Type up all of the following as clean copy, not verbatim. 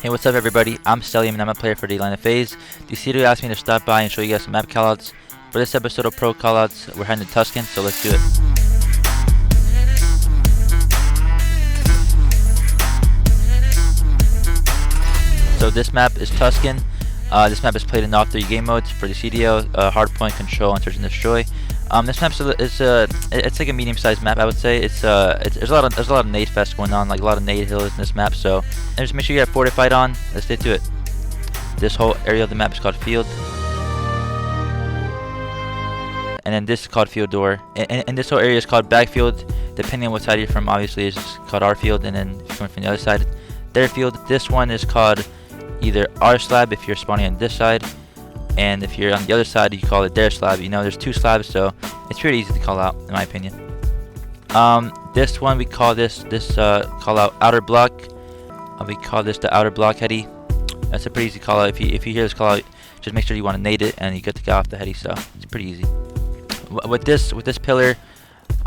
Hey, what's up everybody? I'm Cellium and I'm a player for the Atlanta FaZe. The studio asked me to stop by and show you guys some map callouts. For this episode of Pro Callouts, we're heading to Tuscan, so let's do it. So this map is Tuscan. This map is played in all 3 game modes for the CDO, hardpoint, control, and search and destroy. This map it's like a medium-sized map, I would say. There's a lot of nade fest going on, like a lot of nade hills in this map. So just make sure you have fortified on. Let's get to it. This whole area of the map is called field, and then this is called field door, and this whole area is called backfield. Depending on what side you're from, obviously it's called our field, and then if you're coming from the other side, their field. This one is called either our slab if you're spawning on this side, and if you're on the other side you call it their slab. You know, there's 2 slabs, so it's pretty easy to call out in my opinion. This one we call this call out outer block. We call this the outer block heady. That's a pretty easy call out. If you hear this call out, just make sure you want to nade it and you get to get off the heady, so it's pretty easy. With this pillar,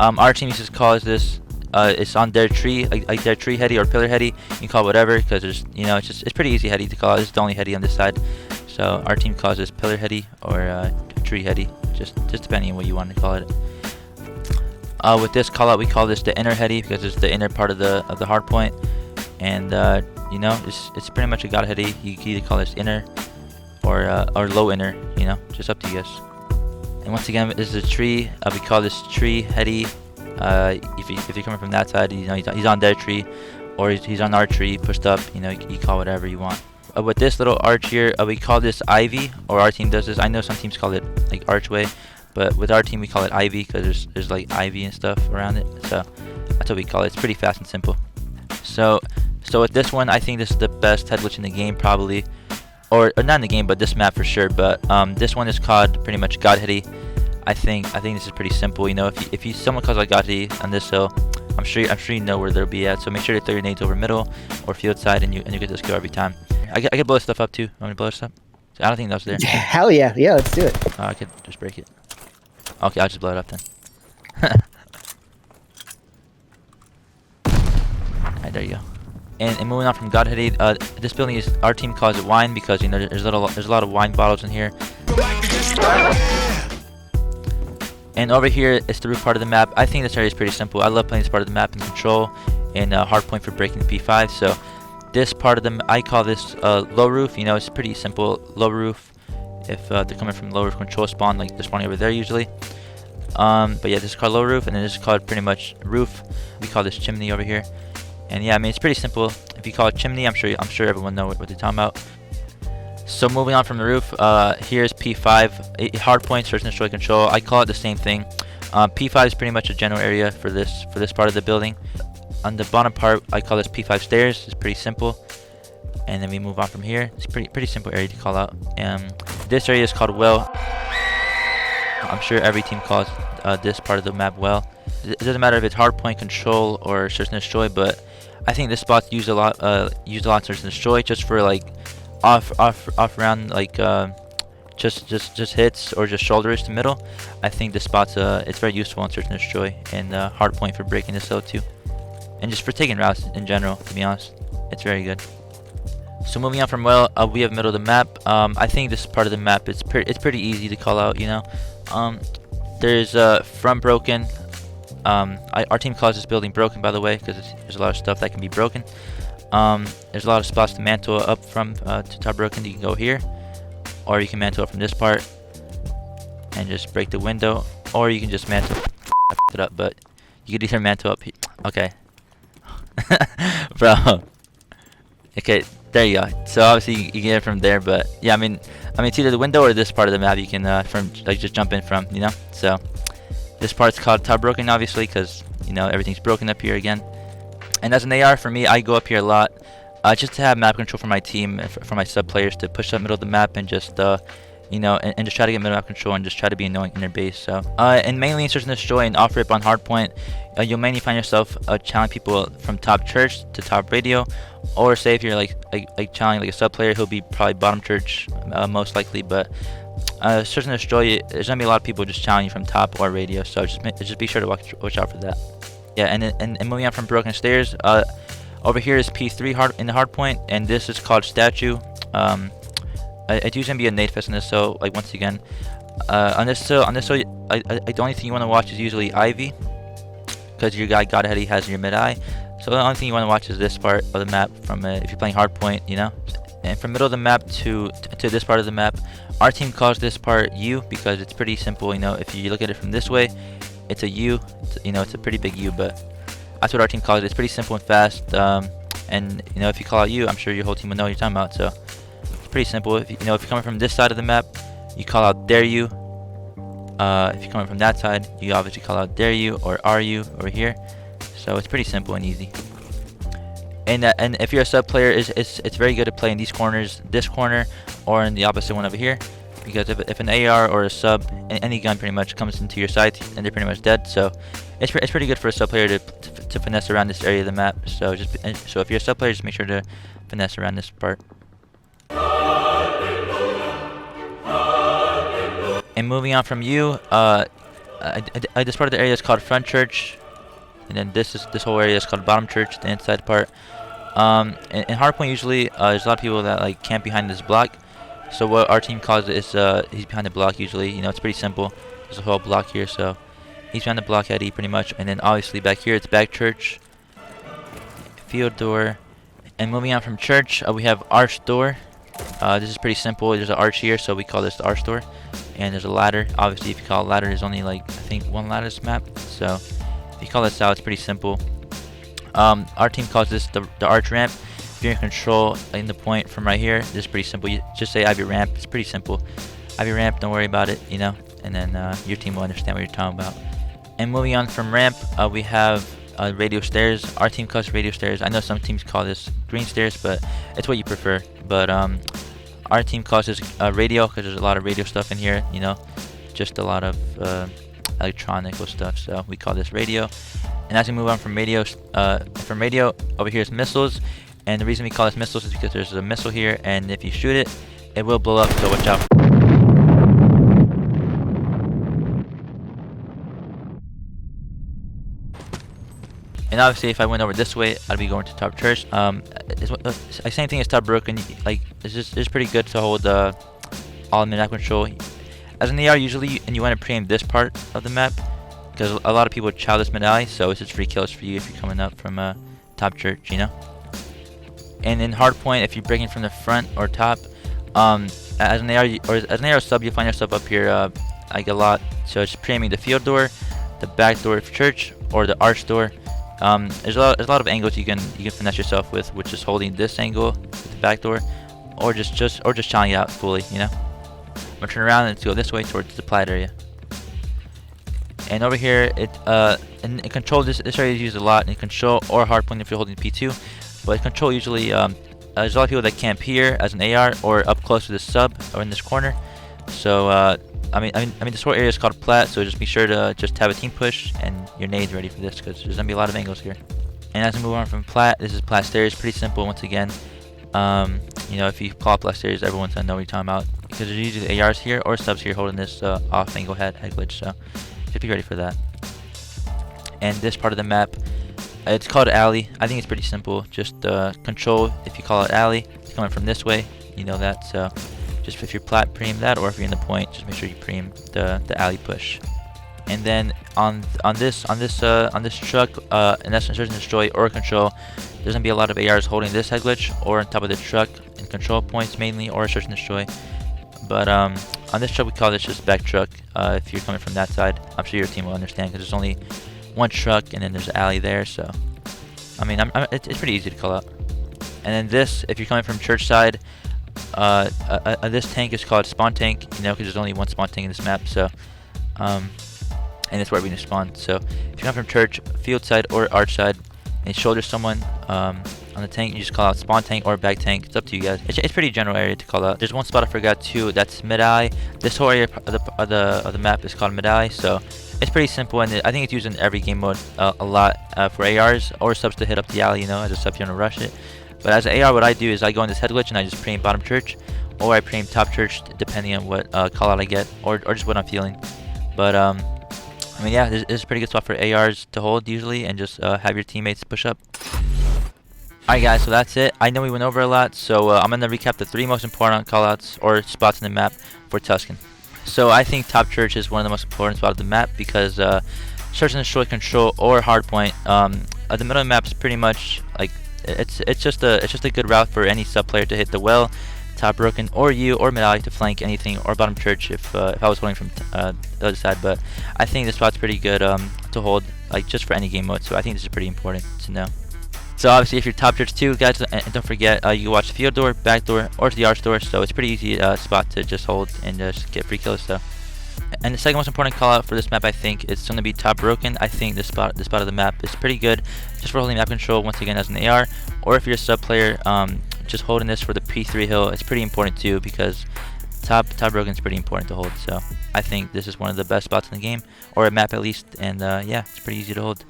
our team uses calls this it's on their tree, like their tree heady or pillar heady. You can call it whatever, because there's, you know, it's pretty easy heady to call. This is the only heady on this side, so our team calls this pillar heady or tree heady, just depending on what you want to call it. With this call out, we call this the inner heady because it's the inner part of the hard point, and you know, it's pretty much a god heady. You can either call this inner or low inner, you know, just up to you guys. And once again, this is a tree. We call this tree heady. If you're coming from that side, you know, he's on their tree, or he's on our tree pushed up. You know, you call whatever you want. With this little arch here, we call this ivy, or our team does this. I know some teams call it like archway, but with our team we call it ivy because there's like ivy and stuff around it. So that's what we call it. It's pretty fast and simple. So with this one, I think this is the best head glitch in the game probably, or not in the game, but this map for sure. But this one is called pretty much god heady. I think this is pretty simple. You know, if someone calls out god heady on this hill, I'm sure you know where they'll be at. So make sure to throw your nades over middle or field side, and you get this kill every time. I can blow stuff up too. Want me to blow this up? I don't think that's there. Hell yeah, let's do it. I could just break it. Okay, I'll just blow it up then. Alright, there you go. And moving on from god heady, this building is, our team calls it wine because, you know, there's a lot of wine bottles in here. And over here is the roof part of the map. I think this area is pretty simple. I love playing this part of the map in control and hardpoint for breaking the P5. So this part of the, I call this low roof. You know, it's pretty simple, low roof. If they're coming from low roof control spawn, like they're spawning over there usually. But yeah, this is called low roof, and then this is called pretty much roof. We call this chimney over here. And yeah, I mean, it's pretty simple. If you call it chimney, I'm sure everyone knows what they're talking about. So moving on from the roof, here's P5, hardpoint, search and destroy control. I call it the same thing. P5 is pretty much a general area for this part of the building. On the bottom part, I call this P5 stairs. It's pretty simple. And then we move on from here. It's pretty simple area to call out. This area is called well. I'm sure every team calls this part of the map well. It doesn't matter if it's hardpoint, control, or search and destroy, but I think this spot's used a lot search and destroy, just for like off round, like just hits or just shoulders to middle. I think this spot's it's very useful in search and destroy, and hardpoint for breaking this hill too, and just for taking routes in general. To be honest, it's very good. So moving on from well, we have middle of the map. I think this part of the map it's pretty easy to call out. You know, there's from broken. Our team calls this building broken, by the way, because there's a lot of stuff that can be broken. There's a lot of spots to mantle up from to top broken. You can go here, or you can mantle up from this part and just break the window, or you can just mantle it up. But you could either mantle up. Okay, bro. Okay, there you go. So obviously you get it from there, but yeah, I mean it's either the window or this part of the map you can from like just jump in from, you know. So this part's called top broken, obviously, because, you know, everything's broken up here again. And as an AR, for me, I go up here a lot, just to have map control for my team, for my sub players, to push up middle of the map and just you know, and just try to get middle map control and just try to be annoying in their base. So and mainly in search and destroy and off rip on hardpoint, you'll mainly find yourself challenging people from top church to top radio, or say if you're like challenging like a sub player, he'll be probably bottom church most likely. But search and destroy, there's gonna be a lot of people just challenging you from top or radio, so just be sure to watch out for that. Yeah, and moving on from broken stairs, Over here is P3 in the hard point, and this is called statue. It's usually gonna be a nade fest in this, so like once again, on this hill, the only thing you want to watch is usually Ivy, because your guy God HEADY has your mid eye. So the only thing you want to watch is this part of the map from if you're playing hard point, you know. And from middle of the map to this part of the map, our team calls this part U because it's pretty simple. You know, if you look at it from this way, it's a U. You know, it's a pretty big U, but that's what our team calls it. It's pretty simple and fast. And you know, if you call out U, I'm sure your whole team will know what you're talking about. So it's pretty simple. If you know, if you're coming from this side of the map, you call out dare you. If you're coming from that side, you obviously call out dare you or are you over here. So it's pretty simple and easy. And if you're a sub player, it's very good to play in these corners, this corner, or in the opposite one over here, because if an AR or a sub, any gun pretty much comes into your sight, and they're pretty much dead. So it's pretty good for a sub player to finesse around this area of the map. So so if you're a sub player, just make sure to finesse around this part. And moving on from you, this part of the area is called front church, and then this whole area is called bottom church, the inside part. In hardpoint usually there's a lot of people that like camp behind this block. So what our team calls it is he's behind the block usually. You know, it's pretty simple. There's a whole block here, so he's behind the block HEADY pretty much. And then obviously back here it's back church, field door, and moving on from church we have arch door. This is pretty simple. There's an arch here, so we call this the arch door. And there's a ladder. Obviously, if you call it ladder, there's only like I think one ladder this map. So if you call this out, it's pretty simple. Our team calls this the arch ramp. If you're in control in the point from right here, this is pretty simple. You just say Ivy ramp. It's pretty simple. Ivy ramp, don't worry about it, you know. And then your team will understand what you're talking about. And moving on from ramp, we have radio stairs. Our team calls radio stairs. I know some teams call this green stairs, but it's what you prefer. But our team calls this radio because there's a lot of radio stuff in here, you know, just a lot of electronical stuff. So we call this radio. And as we move on from radio over here is missiles. And the reason we call this missiles is because there's a missile here, and if you shoot it, it will blow up. So watch out. And obviously, if I went over this way, I'd be going to top church. Same thing as top broken. Like it's pretty good to hold all mid-map control. As an AR, usually, and you want to pre-aim this part of the map because a lot of people chow this mid-alley, so it's just free kills for you if you're coming up from top church, you know. And in hardpoint, if you're breaking from the front or top, as an AR or as an AR sub, you find yourself up here like a lot. So it's pre-aiming the field door, the back door of church, or the arch door. There's a lot of angles you can finesse yourself with, which is holding this angle with the back door, or just chowing it out fully, you know. I'm gonna turn around and go this way towards the plat area. And over here, in control, this area is used a lot in control or hardpoint if you're holding P2. But control usually, there's a lot of people that camp here as an AR or up close to the sub or in this corner. So I mean this whole area is called plat, so just be sure to just have a team push and your nades ready for this because there's gonna be a lot of angles here. And as we move on from plat, this is plat stairs. Pretty simple once again. You know, if you call plat stairs, everyone's gonna know what you're talking about because there's usually ARs here or subs here holding this off angle head glitch. So just be ready for that. And this part of the map, it's called alley. I think it's pretty simple. Just control. If you call it alley, it's coming from this way. You know that. So just if you're plat, preem that, or if you're in the point, just make sure you preem the alley push. And then on this truck, and that's search and destroy or control, there's gonna be a lot of ARs holding this head glitch or on top of the truck in control points mainly, or search and destroy. But on this truck we call this just back truck. If you're coming from that side, I'm sure your team will understand because there's only one truck and then there's an alley there. So I mean, it's pretty easy to call out. And then this, if you're coming from church side, this tank is called spawn tank, you know, because there's only one spawn tank in this map. So and it's where we're gonna spawn. So if you come from church, field side, or arch side, and you shoulder someone on the tank, you just call out spawn tank or back tank. It's up to you guys. It's pretty general area to call out. There's one spot I forgot too. That's mid eye. This whole area of the map is called mid eye. So it's pretty simple, and I think it's used in every game mode a lot for ARs or subs to hit up the alley. You know, as a sub you want to rush it. But as an AR, what I do is I go in this head glitch and I just pre-aim bottom church, or I pre-aim top church depending on what call out I get, or just what I'm feeling. But I mean, yeah, this is a pretty good spot for ARs to hold usually, and just have your teammates push up. Alright guys, so that's it. I know we went over a lot, so I'm going to recap the 3 most important callouts or spots in the map for Tuscan. So I think top church is one of the most important spots of the map because search and destroy control or hardpoint. The middle of the map is pretty much like it's just a good route for any sub player to hit the well, top broken, or you or mid alley to flank anything, or bottom church if I was holding from the other side. But I think this spot's pretty good to hold, like just for any game mode. So I think this is pretty important to know. So obviously if you're top church too, guys, and don't forget you can watch field door, back door, or to the arch door. So it's a pretty easy spot to just hold and just get free kills. So. And the second most important call out for this map, I think, is going to be top broken. I think this spot of the map is pretty good just for holding map control once again as an AR, or if you're a sub player, just holding this for the P3 hill. It's pretty important too because top broken is pretty important to hold. So I think this is one of the best spots in the game, or a map at least, and yeah, it's pretty easy to hold.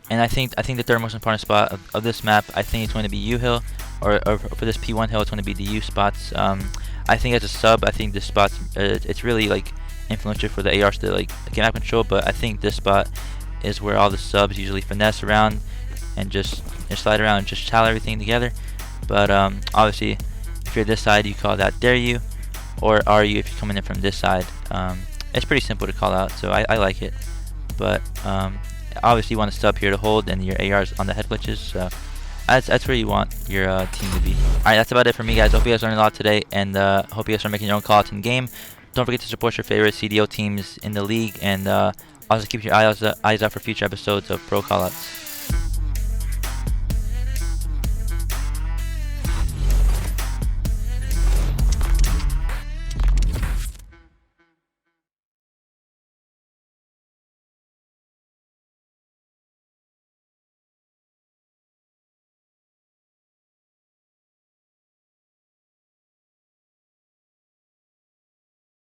And I think the third most important spot of this map, I think it's going to be U hill, or for this P1 hill, it's going to be the U spots. I think as a sub, I think this spot it's really like influential for the ARs to like get map control, but I think this spot is where all the subs usually finesse around and just slide around and just tally everything together. But obviously if you're this side, you call that dare you, or are you if you're coming in from this side. It's pretty simple to call out, so I like it. But obviously you want to sub here to hold and your ARs on the head glitches, so that's where you want your team to be. Alright, that's about it for me, guys. Hope you guys learned a lot today, and hope you guys are making your own callouts in game. Don't forget to support your favorite CDO teams in the league, and also keep your eyes out for future episodes of Pro Callouts.